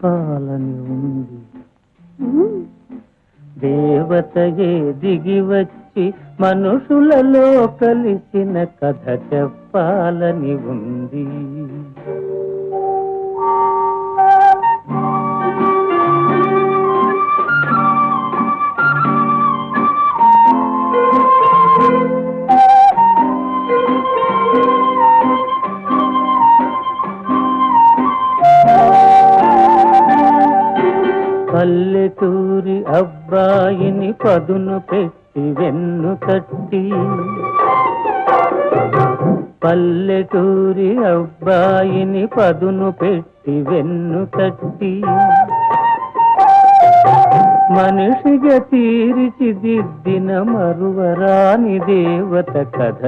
చెప్పాలని ఉంది. దేవతయే దిగి వచ్చి మనుషులలో కలిసిన కథ చెప్పాలని ఉంది. పల్లెటూరి అబ్బాయిని పదును పెట్టి వెన్ను తట్టి, పల్లెటూరి అబ్బాయిని పదును పెట్టి వెన్ను తట్టి, మనిషిగా తీర్చిదిద్దిన మరువరాని దేవత కథ